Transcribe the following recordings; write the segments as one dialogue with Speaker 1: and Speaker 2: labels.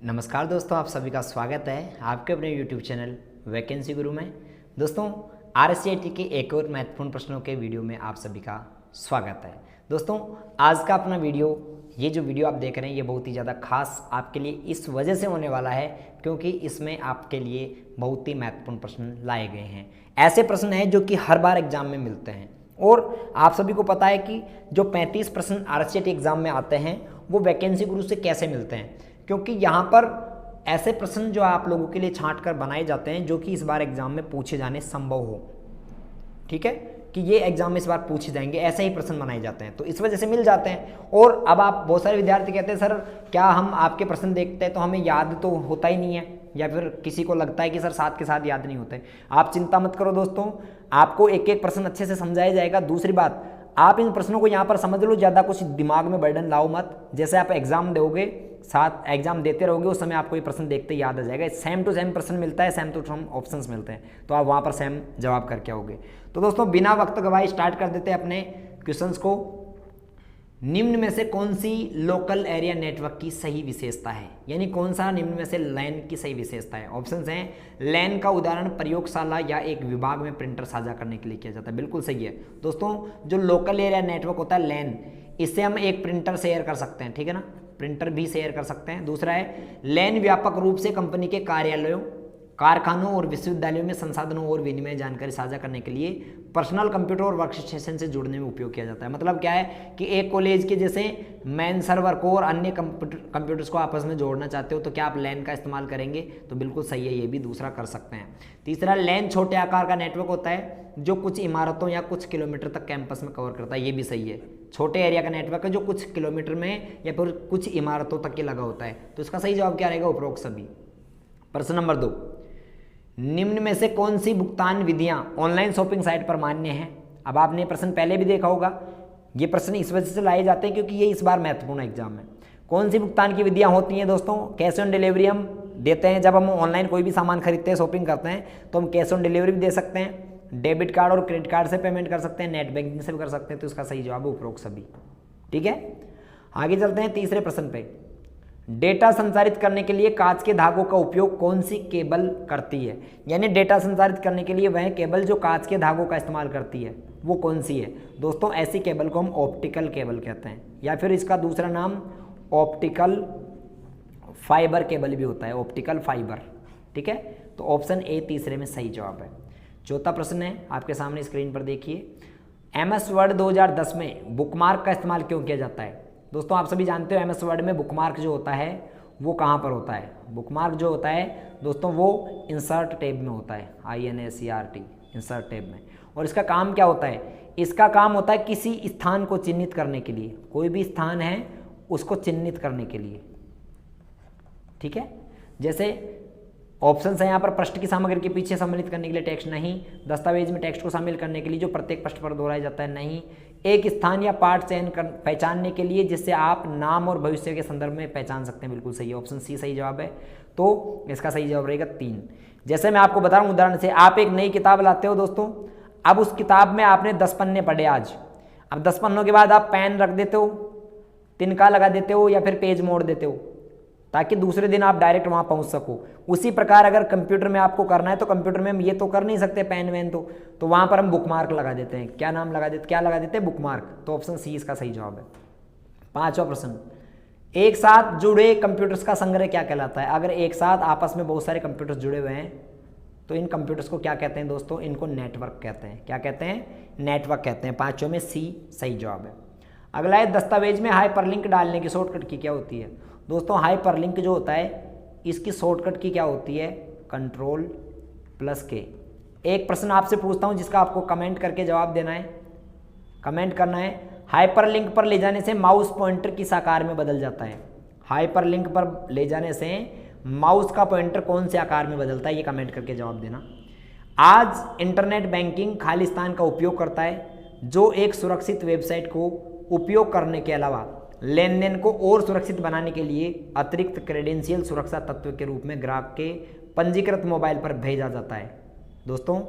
Speaker 1: नमस्कार दोस्तों, आप सभी का स्वागत है आपके अपने YouTube चैनल वैकेंसी गुरु में। दोस्तों RCIT के एक और महत्वपूर्ण प्रश्नों के वीडियो में आप सभी का स्वागत है। दोस्तों आज का अपना वीडियो, ये जो वीडियो आप देख रहे हैं, ये बहुत ही ज़्यादा खास आपके लिए इस वजह से होने वाला है क्योंकि इसमें आपके लिए बहुत ही महत्वपूर्ण प्रश्न लाए गए हैं। ऐसे प्रश्न हैं जो कि हर बार एग्जाम में मिलते हैं और आप सभी को पता है कि जो 35 प्रश्न RCIT एग्जाम में आते हैं वो वैकेंसी गुरु से कैसे मिलते हैं, क्योंकि यहाँ पर ऐसे प्रश्न जो आप लोगों के लिए छांट कर बनाए जाते हैं जो कि इस बार एग्जाम में पूछे जाने संभव हो। ठीक है कि ये एग्जाम में इस बार पूछे जाएंगे, ऐसे ही प्रश्न बनाए जाते हैं, तो इस वजह से मिल जाते हैं। और अब आप बहुत सारे विद्यार्थी कहते हैं सर क्या हम आपके प्रश्न देखते हैं तो हमें याद तो होता ही नहीं है, या फिर किसी को लगता है कि सर साथ के साथ याद नहीं होते। आप चिंता मत करो दोस्तों, आपको एक एक प्रश्न अच्छे से समझाया जाएगा। दूसरी बात, आप इन प्रश्नों को यहाँ पर समझ लो, ज़्यादा कुछ दिमाग में बर्डन लाओ मत। जैसे आप एग्जाम दोगे, साथ एग्जाम देते रहोगे, उस समय आपको ये प्रश्न देखते याद आ जाएगा। सेम टू सेम प्रश्न मिलता है, सेम टू सेम ऑप्शंस मिलते हैं, तो आप वहाँ पर सेम जवाब करके आओगे। तो दोस्तों बिना वक्त गवाए स्टार्ट कर देते हैं अपने क्वेश्चंस को। निम्न में से कौन सी लोकल एरिया नेटवर्क की सही विशेषता है, यानी कौन सा निम्न में से लैन की सही विशेषता है। ऑप्शंस हैं, लैन का उदाहरण प्रयोगशाला या एक विभाग में प्रिंटर साझा करने के लिए किया जाता है। बिल्कुल सही है दोस्तों, जो लोकल एरिया नेटवर्क होता है लैन, इससे हम एक प्रिंटर शेयर कर सकते हैं, ठीक है ना, प्रिंटर भी शेयर कर सकते हैं। दूसरा है लैन व्यापक रूप से कंपनी के कार्यालयों, कारखानों और विश्वविद्यालयों में संसाधनों और विनिमय जानकारी साझा करने के लिए पर्सनल कंप्यूटर और वर्क स्टेशन से जुड़ने में उपयोग किया जाता है। मतलब क्या है कि एक कॉलेज के जैसे मेन सर्वर को और अन्य कंप्यूटर्स को आपस में जोड़ना चाहते हो तो क्या आप लैन का इस्तेमाल करेंगे, तो बिल्कुल सही है, ये भी दूसरा कर सकते हैं। तीसरा, लैन छोटे आकार का नेटवर्क होता है जो कुछ इमारतों या कुछ किलोमीटर तक कैंपस में कवर करता है, ये भी सही है। छोटे एरिया का नेटवर्क है जो कुछ किलोमीटर में या फिर कुछ इमारतों तक के लगा होता है, तो इसका सही जवाब क्या रहेगा, उपरोक्त सभी। प्रश्न नंबर 2, निम्न में से कौन सी भुगतान विधियां ऑनलाइन शॉपिंग साइट पर मान्य हैं। अब आपने प्रश्न पहले भी देखा होगा, ये प्रश्न इस वजह से लाए जाते हैं क्योंकि ये इस बार महत्वपूर्ण एग्जाम में। कौन सी भुगतान की विधियां होती हैं दोस्तों, कैश ऑन डिलीवरी हम देते हैं, जब हम ऑनलाइन कोई भी सामान खरीदते हैं, शॉपिंग करते हैं, तो हम कैश ऑन डिलीवरी भी दे सकते हैं, डेबिट कार्ड और क्रेडिट कार्ड से पेमेंट कर सकते हैं, नेट बैंकिंग से भी कर सकते हैं, तो इसका सही जवाब है उपरोक्त सभी। ठीक है, आगे चलते हैं तीसरे प्रश्न पे। डेटा संचारित करने के लिए कांच के धागों का उपयोग कौन सी केबल करती है, यानी डेटा संचारित करने के लिए वह केबल जो कांच के धागों का इस्तेमाल करती है वो कौन सी है। दोस्तों ऐसी केबल को हम ऑप्टिकल केबल कहते हैं, या फिर इसका दूसरा नाम ऑप्टिकल फाइबर केबल भी होता है, ऑप्टिकल फाइबर। ठीक है, तो ऑप्शन ए तीसरे में सही जवाब है। चौथा प्रश्न है आपके सामने स्क्रीन पर देखिए, MS वर्ड 2010 में बुकमार्क का इस्तेमाल क्यों किया जाता है। दोस्तों आप सभी जानते हो MS वर्ड में बुकमार्क जो होता है वो कहाँ पर होता है। बुकमार्क जो होता है दोस्तों वो इंसर्ट टैब में होता है, INSERT, इंसर्ट टैब में। और इसका काम क्या होता है, इसका काम होता है किसी स्थान को चिन्हित करने के लिए, कोई भी स्थान है उसको चिन्हित करने के लिए। ठीक है, जैसे ऑप्शन है यहाँ पर, पृष्ठ की सामग्री के पीछे सम्मिलित करने के लिए टेक्स्ट नहीं, दस्तावेज में टेक्स्ट को शामिल करने के लिए जो प्रत्येक पृष्ठ पर दोहराया जाता है नहीं, एक स्थान या पाठ पहचानने के लिए जिससे आप नाम और भविष्य के संदर्भ में पहचान सकते हैं। बिल्कुल सही है, ऑप्शन सी सही जवाब है, तो इसका सही जवाब रहेगा 3। जैसे मैं आपको बता रहा हूँ उदाहरण से, आप एक नई किताब लाते हो दोस्तों, अब उस किताब में आपने 10 पन्ने पढ़े आज, अब 10 पन्नों के बाद आप पेन रख देते हो, तिनका लगा देते हो या फिर पेज मोड़ देते हो ताकि दूसरे दिन आप डायरेक्ट वहां पहुंच सको। उसी प्रकार अगर कंप्यूटर में आपको करना है तो कंप्यूटर में हम ये तो कर नहीं सकते पेन वैन, तो वहां पर हम बुकमार्क लगा देते हैं। क्या नाम लगा देते, क्या लगा देते हैं, बुकमार्क। तो ऑप्शन सी इसका सही जवाब है। 5वां प्रश्न, एक साथ जुड़े कंप्यूटर्स का संग्रह क्या कहलाता है। अगर एक साथ आपस में बहुत सारे कंप्यूटर्स जुड़े हुए हैं तो इन कंप्यूटर्स को क्या कहते हैं दोस्तों, इनको नेटवर्क कहते हैं। क्या कहते हैं, नेटवर्क कहते हैं। 5 में सी सही जवाब है। अगला है, दस्तावेज में हाइपरलिंक डालने की शॉर्टकट की क्या होती है। दोस्तों हाइपरलिंक जो होता है इसकी शॉर्टकट की क्या होती है, Ctrl+K। एक प्रश्न आपसे पूछता हूं जिसका आपको कमेंट करके जवाब देना है, कमेंट करना है। हाइपरलिंक पर ले जाने से माउस पॉइंटर किस आकार में बदल जाता है। हाइपरलिंक पर ले जाने से माउस का पॉइंटर कौन से आकार में बदलता है, ये कमेंट करके जवाब देना। आज इंटरनेट बैंकिंग खालिस्तान का उपयोग करता है जो एक सुरक्षित वेबसाइट को उपयोग करने के अलावा लेन देन को और सुरक्षित बनाने के लिए अतिरिक्त क्रेडेंशियल सुरक्षा तत्व के रूप में ग्राहक के पंजीकृत मोबाइल पर भेजा जाता है। दोस्तों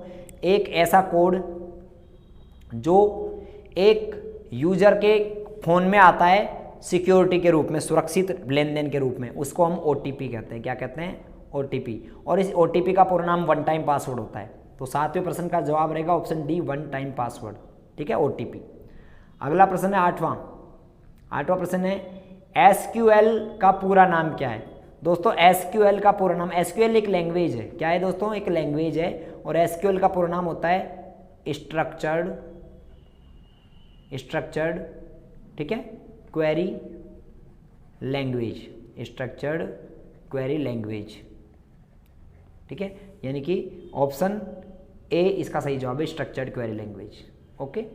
Speaker 1: एक ऐसा कोड जो एक यूजर के फ़ोन में आता है सिक्योरिटी के रूप में, सुरक्षित लेन देन के रूप में, उसको हम OTP कहते हैं। क्या कहते हैं? OTP। और इस OTP का पूरा नाम वन टाइम पासवर्ड होता है। तो 7वें प्रश्न का जवाब रहेगा option D, one time password. ठीक है, OTP। अगला प्रश्न है आठवां प्रश्न है SQL का पूरा नाम क्या है? दोस्तों SQL का पूरा नाम, SQL एक लैंग्वेज है। क्या है दोस्तों? एक लैंग्वेज है। और SQL का पूरा नाम होता है स्ट्रक्चर्ड, ठीक है, query language, structured query language. ठीक है, यानी कि ऑप्शन ए इसका सही जवाब है, स्ट्रक्चर्ड क्वेरी लैंग्वेज। ओके,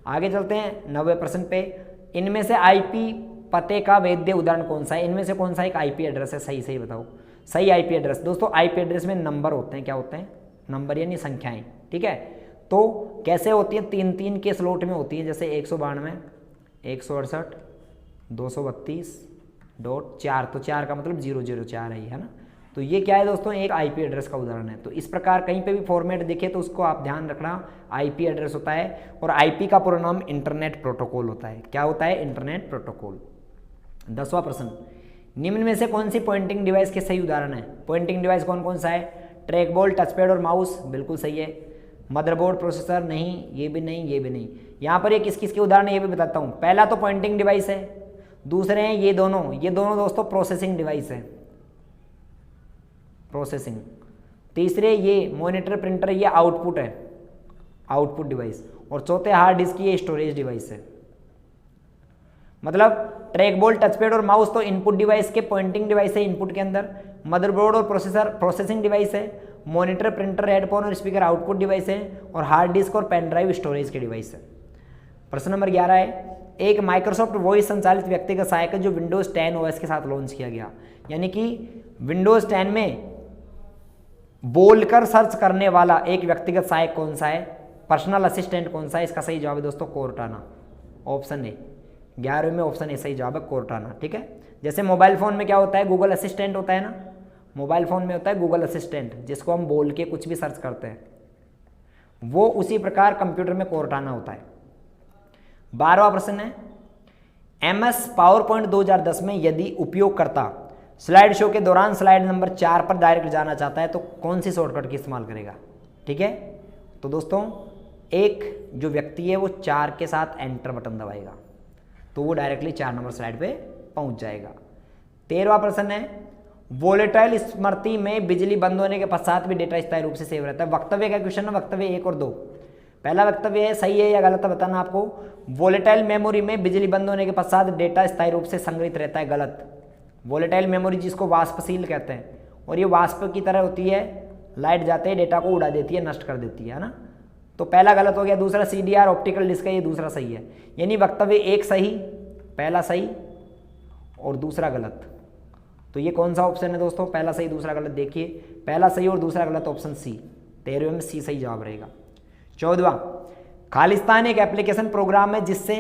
Speaker 1: आगे चलते हैं 9वें प्रश्न पे। इनमें से IP पते का वैध उदाहरण कौन सा है? इनमें से कौन सा एक IP एड्रेस है? सही बताओ। सही IP एड्रेस दोस्तों, IP एड्रेस में नंबर होते हैं। क्या होते हैं? नंबर यानी संख्याएं। ठीक है, तो कैसे होती है? 3-3 के स्लॉट में होती है, जैसे 192, 168, 232.4, तो 4 का मतलब 004 है ना। तो ये क्या है दोस्तों? एक IP एड्रेस का उदाहरण है। तो इस प्रकार कहीं पे भी फॉर्मेट दिखे तो उसको आप ध्यान रखना, IP एड्रेस होता है। और IP का पूरा नाम इंटरनेट प्रोटोकॉल होता है। क्या होता है? Internet protocol. 10वां प्रश्न, निम्न में से कौन सी पॉइंटिंग डिवाइस के सही उदाहरण है? पॉइंटिंग डिवाइस कौन कौन सा है? ट्रैक बॉल, टचपैड और माउस, बिल्कुल सही है। मदरबोर्ड, प्रोसेसर, नहीं, ये भी नहीं, ये भी नहीं। यहाँ पर ये किस किस के उदाहरण है ये भी बताता हूँ। पहला तो पॉइंटिंग डिवाइस है, दूसरे हैं ये दोनों दोस्तों प्रोसेसिंग डिवाइस है, प्रोसेसिंग। तीसरे ये मॉनिटर, प्रिंटर, ये आउटपुट है, आउटपुट डिवाइस। और चौथे हार्ड डिस्क, ये स्टोरेज डिवाइस है। मतलब ट्रैक बॉल, टचपैड और माउस तो इनपुट डिवाइस के पॉइंटिंग डिवाइस है, इनपुट के अंदर। मदरबोर्ड और प्रोसेसर प्रोसेसिंग डिवाइस है। मॉनिटर, प्रिंटर, हेडफोन और स्पीकर आउटपुट डिवाइस है। और हार्ड डिस्क और पेन ड्राइव स्टोरेज के डिवाइस है। प्रश्न नंबर 11 है, एक माइक्रोसॉफ्ट वॉइस संचालित व्यक्तिगत सहायक है जो विंडोज 10 OS के साथ लॉन्च किया गया। यानी कि विंडोज 10 में बोलकर सर्च करने वाला एक व्यक्तिगत सहायक कौन सा है? पर्सनल असिस्टेंट कौन सा है? इसका सही जवाब है दोस्तों कोर्टाना, ऑप्शन ए। 11वें में ऑप्शन ए सही जवाब है, कोर्टाना। ठीक है, जैसे मोबाइल फ़ोन में क्या होता है? गूगल असिस्टेंट होता है ना, मोबाइल फ़ोन में होता है गूगल असिस्टेंट, जिसको हम बोल के कुछ भी सर्च करते हैं। वो उसी प्रकार कंप्यूटर में कोर्टाना होता है। 12वां प्रश्न है, MS पावरपॉइंट 2010 में यदि उपयोगकर्ता स्लाइड शो के दौरान स्लाइड नंबर 4 पर डायरेक्ट जाना चाहता है तो कौन सी शॉर्टकट की इस्तेमाल करेगा? ठीक है, तो दोस्तों एक जो व्यक्ति है वो 4 के साथ एंटर बटन दबाएगा तो वो डायरेक्टली 4 नंबर स्लाइड पे पहुंच जाएगा। 13वां प्रश्न है, वोलेटाइल स्मृति में बिजली बंद होने के पश्चात भी डेटा स्थायी रूप से सेव रहता है। वक्तव्य का क्वेश्चन है, वक्तव्य 1 और 2। पहला वक्तव्य है सही है या गलत है बताना आपको। वोलेटाइल मेमोरी में बिजली बंद होने के पश्चात डेटा स्थायी रूप से संग्रहित रहता है, गलत। वोलेटाइल मेमोरी जिसको वाष्पशील कहते हैं, और ये वाष्प की तरह होती है, लाइट जाते ही डेटा को उड़ा देती है, नष्ट कर देती है ना। तो पहला गलत हो गया। दूसरा CDR ऑप्टिकल डिस्क है, ये दूसरा सही है। यानी वक्तव्य 1 सही, पहला सही और दूसरा गलत। तो ये कौन सा ऑप्शन है दोस्तों? पहला सही दूसरा गलत। देखिए पहला सही और दूसरा गलत, ऑप्शन C। 13वें में C सही जवाब रहेगा। 14वां, खालिस्तान एक एप्लीकेशन प्रोग्राम है जिससे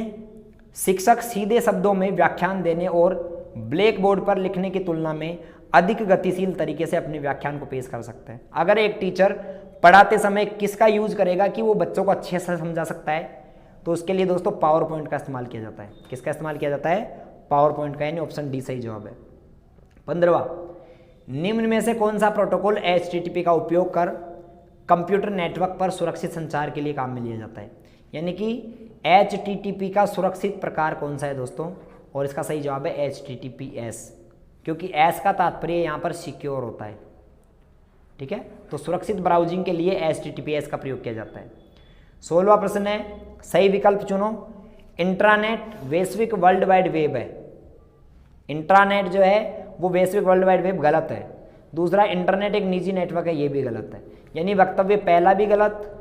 Speaker 1: शिक्षक सीधे शब्दों में व्याख्यान देने और ब्लैक बोर्ड पर लिखने की तुलना में अधिक गतिशील तरीके से अपने व्याख्यान को पेश कर सकते हैं। अगर एक टीचर पढ़ाते समय किसका यूज करेगा कि वो बच्चों को अच्छे से समझा सकता है, तो उसके लिए दोस्तों पावर पॉइंट का इस्तेमाल किया जाता है। किसका इस्तेमाल किया जाता है? पावर पॉइंट का, यानी ऑप्शन डी सही जवाब है। 15वां, निम्न में से कौन सा प्रोटोकॉल HTTP का उपयोग कर कंप्यूटर नेटवर्क पर सुरक्षित संचार के लिए काम में लिया जाता है? यानी कि HTTP का सुरक्षित प्रकार कौन सा है दोस्तों? और इसका सही जवाब है HTTPS, क्योंकि S का तात्पर्य यहाँ पर सिक्योर होता है। ठीक है, तो सुरक्षित ब्राउजिंग के लिए HTTPS का प्रयोग किया जाता है। 16वां प्रश्न है, सही विकल्प चुनो। इंट्रानेट वैश्विक वर्ल्ड वाइड वेब है। इंट्रानेट जो है वो वैश्विक वर्ल्ड वाइड वेब, गलत है। दूसरा इंटरनेट एक निजी नेटवर्क है, ये भी गलत है। यानी वक्तव्य पहला भी गलत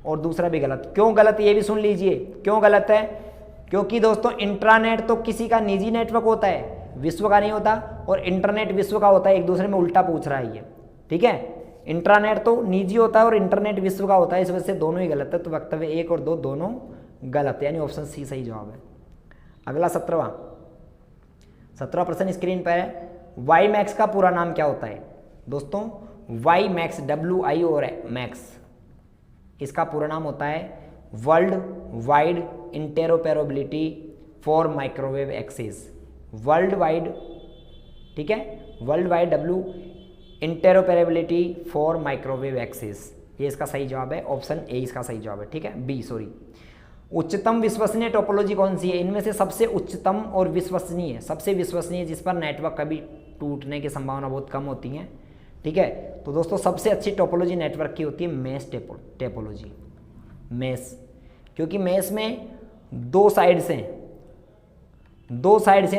Speaker 1: और दूसरा भी गलत। क्यों गलत ये भी सुन लीजिए, क्यों गलत है? क्योंकि दोस्तों इंट्रानेट तो किसी का निजी नेटवर्क होता है, विश्व का नहीं होता, और इंटरनेट विश्व का होता है। एक दूसरे में उल्टा पूछ रहा है ये। ठीक है, इंट्रानेट तो निजी होता है और इंटरनेट विश्व का होता है, इस वजह से दोनों ही गलत है। तो वक्तव्य 1 और 2 दोनों गलत है, यानी ऑप्शन C सही जवाब है। अगला 17वां प्रश्न स्क्रीन पर है, वाई मैक्स का पूरा नाम क्या होता है? दोस्तों वाई मैक्स, WI और मैक्स, इसका पूरा नाम होता है world wide interoperability for microwave access, world wide, ठीक है, world wide W interoperability for microwave access, ये इसका सही जवाब है, ऑप्शन ए इसका सही जवाब है, ठीक है, बी सॉरी। उच्चतम विश्वसनीय टोपोलॉजी कौन सी है? इनमें से सबसे उच्चतम और विश्वसनीय, सबसे विश्वसनीय जिस पर नेटवर्क कभी टूटने की संभावना बहुत कम होती है, ठीक है, तो दोस्तों सबसे अच्छी टोपोलॉजी नेटवर्क की होती है मेश टोपोलॉजी, मेश, क्योंकि मेश में दो साइड से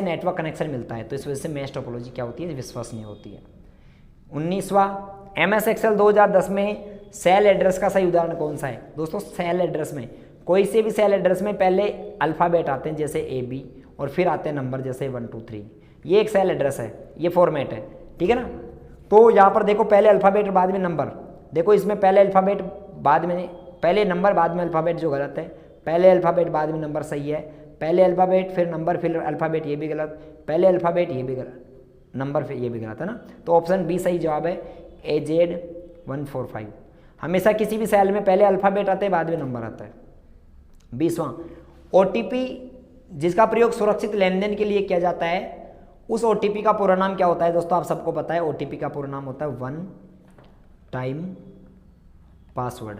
Speaker 1: नेटवर्क कनेक्शन मिलता है, तो इस वजह से मेश टोपोलॉजी क्या होती है? विश्वसनीय होती है। 19वां, MS एक्सेल 2010 में सेल एड्रेस का सही उदाहरण कौन सा है? दोस्तों सेल एड्रेस में कोई से भी सेल एड्रेस में पहले अल्फ़ाबेट आते हैं जैसे AB और फिर आते हैं नंबर जैसे 1 2 3, ये एक सेल एड्रेस है, ये फॉर्मेट है, ठीक है ना। तो यहाँ पर देखो पहले अल्फ़ाबेट बाद में नंबर, देखो इसमें पहले अल्फ़ाबेट बाद में, पहले नंबर बाद में अल्फ़ाबेट जो गलत है, पहले अल्फ़ाबेट बाद में नंबर सही है, पहले अल्फ़ाबेट फिर नंबर फिर अल्फ़ाबेट ये भी गलत, पहले अल्फ़ाबेट ये भी गलत, नंबर फिर ये भी गलत है ना, तो ऑप्शन बी सही जवाब है, AZ 145। हमेशा किसी भी सेल में पहले अल्फ़ाबेट आते हैं बाद में नंबर आता है। 20वां, OTP जिसका प्रयोग सुरक्षित लेन देन के लिए किया जाता है, उस OTP का पूरा नाम क्या होता है? दोस्तों आप सबको पता है OTP का पूरा नाम होता है one time password.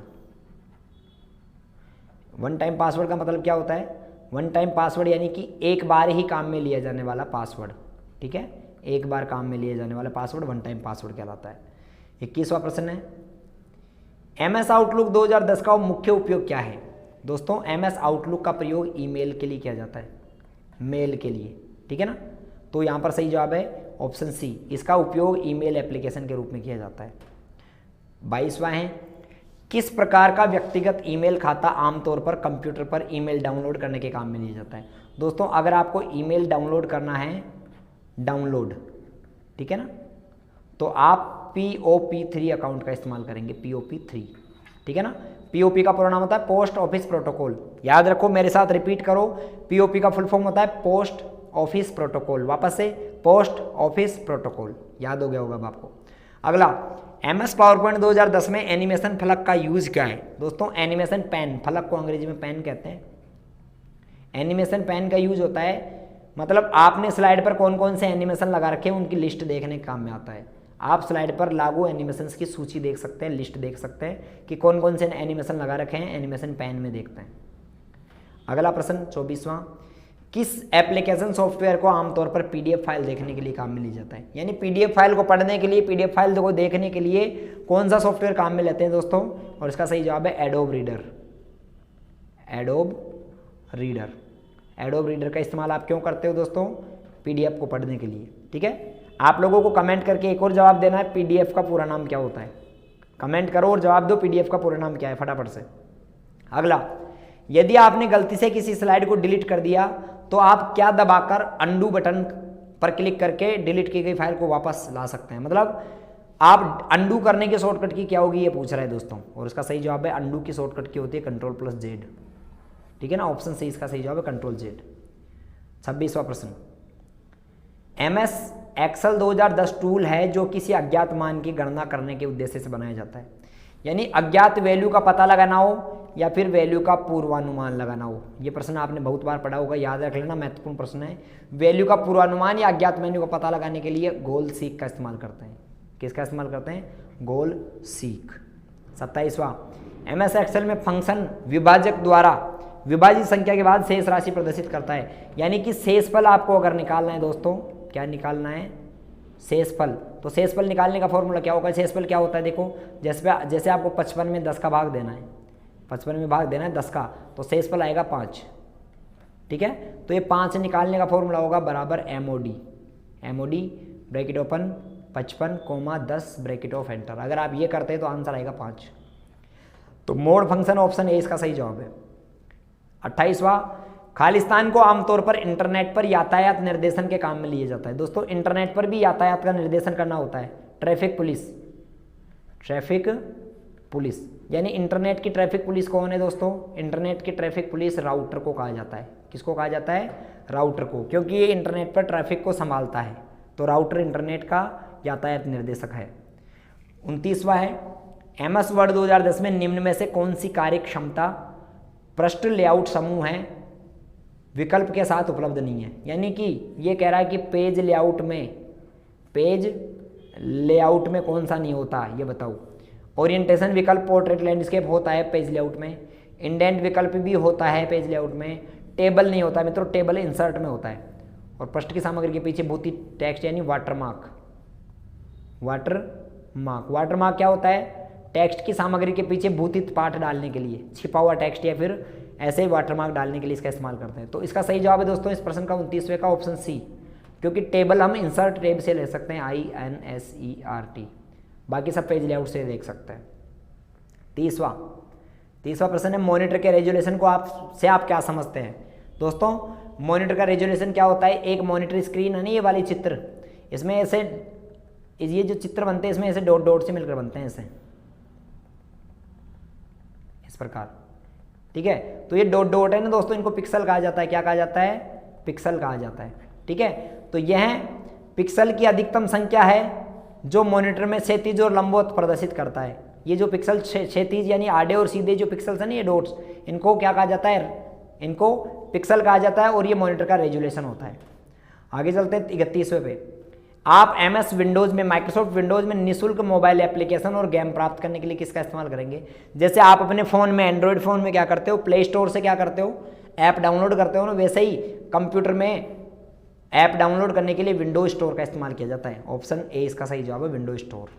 Speaker 1: One time password का मतलब क्या होता है? वन टाइम पासवर्ड यानी कि एक बार ही काम में लिया जाने वाला पासवर्ड, ठीक है, एक बार काम में लिए जाने वाला पासवर्ड वन टाइम पासवर्ड कहलाता है। 21वां प्रश्न है, MS आउटलुक 2010 का मुख्य उपयोग क्या है? दोस्तों MS आउटलुक का प्रयोग ईमेल के लिए किया जाता है, मेल के लिए, ठीक है ना, तो यहाँ पर सही जवाब है ऑप्शन सी, इसका उपयोग ईमेल एप्लीकेशन के रूप में किया जाता है। 22वां है, किस प्रकार का व्यक्तिगत ईमेल खाता आमतौर पर कंप्यूटर पर ईमेल डाउनलोड करने के काम में लिया जाता है? दोस्तों अगर आपको ईमेल डाउनलोड करना है, डाउनलोड, ठीक है ना, तो आप POP3 अकाउंट का इस्तेमाल करेंगे, POP3, ठीक है ना। POP का पूरा नाम होता है पोस्ट ऑफिस प्रोटोकॉल, याद रखो, मेरे साथ रिपीट करो, POP का फुल फॉर्म होता है पोस्ट ऑफिस प्रोटोकॉल, वापस से पोस्ट ऑफिस प्रोटोकॉल, याद हो गया होगा अब आपको। अगला, MS पावरपॉइंट 2010 में एनिमेशन फलक का यूज क्या है? दोस्तों एनिमेशन पेन, फलक को अंग्रेजी में पेन कहते हैं, एनिमेशन पेन का यूज होता है, मतलब आपने स्लाइड पर कौन कौन से एनिमेशन लगा रखे हैं उनकी लिस्ट देखने के काम में आता है। आप स्लाइड पर लागू एनिमेशंस की सूची देख सकते हैं, लिस्ट देख सकते हैं कि कौन कौन से एनिमेशन लगा रखे हैं, एनिमेशन पेन में देखते हैं। अगला प्रश्न 24वां, किस एप्लीकेशन सॉफ्टवेयर को आमतौर पर PDF फाइल देखने के लिए काम में ली जाता है? यानी PDF फाइल को पढ़ने के लिए, PDF फाइल को देखने के लिए कौन सा सॉफ्टवेयर काम में लेते हैं दोस्तों? और इसका सही जवाब है adobe reader. Adobe reader, adobe reader का इस्तेमाल आप क्यों करते हो दोस्तों? PDF को पढ़ने के लिए, ठीक है। आप लोगों को कमेंट करके एक और जवाब देना है, PDF का पूरा नाम क्या होता है? कमेंट करो और जवाब दो, PDF का पूरा नाम क्या है फटाफट से। अगला, यदि आपने गलती से किसी स्लाइड को डिलीट कर दिया तो आप क्या दबाकर अंडू बटन पर क्लिक करके डिलीट की गई फाइल को वापस ला सकते हैं? मतलब आप अंडू करने की शॉर्टकट की क्या होगी ये पूछ रहा है दोस्तों, और इसका सही जवाब है अंडू की शॉर्टकट की होती है Ctrl+Z, ठीक है ना, ऑप्शन सी इसका सही जवाब है Ctrl+Z। 26वां प्रश्न, MS एक्सेल 2010 टूल है जो किसी अज्ञात मान की गणना करने के उद्देश्य से बनाया जाता है, यानी अज्ञात वैल्यू का पता लगाना हो या फिर वैल्यू का पूर्वानुमान लगाना हो। ये प्रश्न आपने बहुत बार पढ़ा होगा, याद रख लेना, महत्वपूर्ण प्रश्न है। वैल्यू का पूर्वानुमान या अज्ञात वैल्यू का पता लगाने के लिए गोल सीक का इस्तेमाल करते हैं। किसका इस्तेमाल करते हैं? गोल सीक। 27वां, MS एक्सेल में फंक्शन विभाजक द्वारा विभाजित संख्या के बाद शेष राशि प्रदर्शित करता है, यानी कि शेषफल आपको अगर निकालना है दोस्तों, क्या निकालना है? शेषफल। तो शेषफल निकालने का फॉर्मूला क्या होगा? शेषफल क्या होता है देखो, जैसे आपको 55 में 10 का भाग देना है, 55 में भाग देना है 10 का, तो शेषफल आएगा 5, ठीक है। तो ये 5 निकालने का फॉर्मूला होगा बराबर MOD, MOD bracket open 55, 10 bracket of enter. अगर आप ये करते हैं तो आंसर आएगा 5। तो मोड फंक्शन ऑप्शन ए इसका सही जवाब है। 28वां, खालिस्तान को आमतौर पर इंटरनेट पर यातायात निर्देशन के काम में लिया जाता है। दोस्तों इंटरनेट पर भी यातायात का निर्देशन करना होता है। ट्रैफिक पुलिस, ट्रैफिक पुलिस, यानी इंटरनेट की ट्रैफिक पुलिस कौन है दोस्तों? इंटरनेट की ट्रैफिक पुलिस राउटर को कहा जाता है। किसको कहा जाता है? राउटर को, क्योंकि ये इंटरनेट पर ट्रैफिक को संभालता है, तो राउटर इंटरनेट का यातायात निर्देशक है। 29वां है, MS वर्ड 2010 में निम्न में से कौन सी कार्य क्षमता पृष्ठ लेआउट समूह है विकल्प के साथ उपलब्ध नहीं है। यानी कि ये कह रहा है कि पेज लेआउट में कौन सा नहीं होता, ये बताओ। ओरिएंटेशन विकल्प पोर्ट्रेट लैंडस्केप होता है पेज लेआउट में, इंडेंट विकल्प भी होता है पेज लेआउट में, टेबल नहीं होता मित्रों, टेबल इंसर्ट में होता है। और पृष्ठ की सामग्री के पीछे भूति टेक्स्ट यानी वाटरमार्क क्या होता है? टेक्स्ट की सामग्री के पीछे भूतित पाठ डालने के लिए, छिपा हुआ टेक्स्ट या फिर ऐसे ही वाटरमार्क डालने के लिए इसका इस्तेमाल करते हैं। तो इसका सही जवाब है दोस्तों इस प्रश्न का 29वें का ऑप्शन सी, क्योंकि टेबल हम इंसर्ट टेब से ले सकते हैं, INSERT, बाकी सब पेज लेआउट से देख सकते हैं। तीसवा प्रश्न है मॉनिटर के रेजोल्यूशन को आप क्या समझते हैं? दोस्तों मॉनिटर का रेजोल्यूशन क्या होता है? एक मॉनिटर स्क्रीन है ना, ये वाली चित्र, इसमें ऐसे ये जो चित्र बनते हैं इसमें ऐसे डॉट डॉट से मिलकर बनते हैं, ऐसे इस प्रकार, ठीक है। तो ये डॉट डॉट है ना दोस्तों, इनको पिक्सल कहा जाता है। क्या कहा जाता है? पिक्सल कहा जाता है, ठीक है। तो यह पिक्सल की अधिकतम संख्या है जो मॉनिटर में क्षैतिज और लंबवत प्रदर्शित करता है। ये जो पिक्सल क्षैतिज यानी आड़े और सीधे जो पिक्सल्स हैं ना, ये डॉट्स, इनको क्या कहा जाता है? इनको पिक्सल कहा जाता है और ये मॉनिटर का रेजोल्यूशन होता है। आगे चलते हैं 31वें पे। आप MS विंडोज़ में, माइक्रोसॉफ्ट विंडोज़ में निःशुल्क मोबाइल एप्लीकेशन और गेम प्राप्त करने के लिए किसका इस्तेमाल करेंगे? जैसे आप अपने फ़ोन में, एंड्रॉयड फ़ोन में क्या करते हो, प्ले स्टोर से क्या करते हो, ऐप डाउनलोड करते हो ना, वैसे ही कंप्यूटर में ऐप डाउनलोड करने के लिए विंडो स्टोर का इस्तेमाल किया जाता है। ऑप्शन ए इसका सही जवाब है, विंडो स्टोर।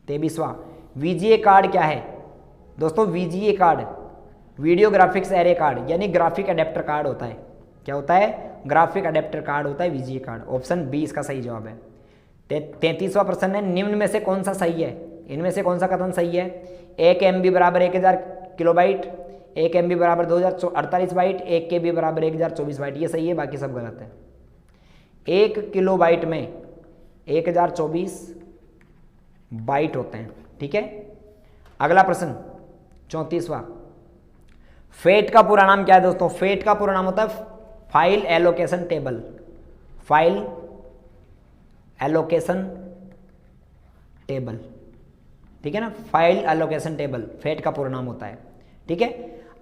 Speaker 1: 23वां VGA कार्ड क्या है? दोस्तों VGA card video graphics array card यानी ग्राफिक अडेप्टर कार्ड होता है। क्या होता है? ग्राफिक अडेप्टर कार्ड होता है VGA कार्ड। ऑप्शन बी इसका सही जवाब है। 33वां प्रश्न है निम्न में से कौन सा सही है? इनमें से कौन सा कथन सही है? 1 MB बराबर 1000 किलोबाइट, 1 MB बराबर 2048 बाइट, 1 KB बराबर 1024 बाइट, ये सही है, बाकी सब गलत है। 1 किलोबाइट में 1024 बाइट होते हैं, ठीक है। अगला प्रश्न 34वां, फेट का पूरा नाम क्या है दोस्तों? फेट का पूरा नाम होता है file allocation table. File allocation table, ठीक है ना, फाइल एलोकेशन टेबल फेट का पूरा नाम होता है, ठीक है।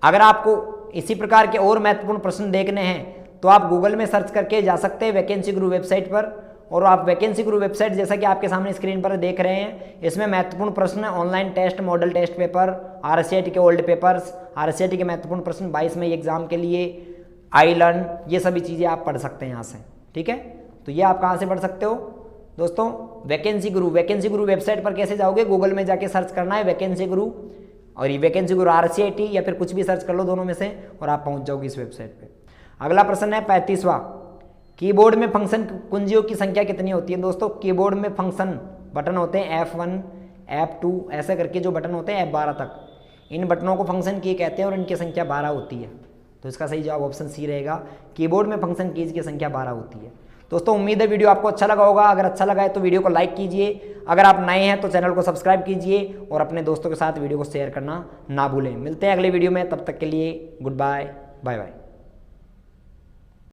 Speaker 1: अगर आपको इसी प्रकार के और महत्वपूर्ण प्रश्न देखने हैं तो आप गूगल में सर्च करके जा सकते हैं वैकेंसी गुरु वेबसाइट पर, और आप वैकेंसी गुरु वेबसाइट जैसा कि आपके सामने स्क्रीन पर देख रहे हैं, इसमें महत्वपूर्ण प्रश्न, online test, model test paper, RCET के ओल्ड पेपर्स, RCET के महत्वपूर्ण प्रश्न 22 मई एग्जाम के लिए, iLearn, ये सभी चीज़ें आप पढ़ सकते हैं यहाँ से, ठीक है। तो ये आप कहाँ से पढ़ सकते हो दोस्तों? वैकेंसी गुरु वेबसाइट पर कैसे जाओगे? गूगल में जाके सर्च करना है वैकेंसी गुरु, और ये वैकेंसी गुरु RCET या फिर कुछ भी सर्च कर लो दोनों में से, और आप पहुँच जाओगे इस वेबसाइट पर। अगला प्रश्न है 35वां, कीबोर्ड में फंक्शन कुंजियों की संख्या कितनी होती है? दोस्तों कीबोर्ड में फंक्शन बटन होते हैं F1, F2 ऐसे करके जो बटन होते हैं F12 तक, इन बटनों को फंक्शन की कहते हैं और इनकी संख्या 12 होती है। तो इसका सही जवाब ऑप्शन सी रहेगा, कीबोर्ड में फंक्शन कीज की संख्या 12 होती है। दोस्तों उम्मीद है वीडियो आपको अच्छा लगा होगा। अगर अच्छा लगा है तो वीडियो को लाइक कीजिए, अगर आप नए हैं तो चैनल को सब्सक्राइब कीजिए और अपने दोस्तों के साथ वीडियो को शेयर करना ना भूलें। मिलते हैं अगले वीडियो में, तब तक के लिए गुड बाय, बाय बाय।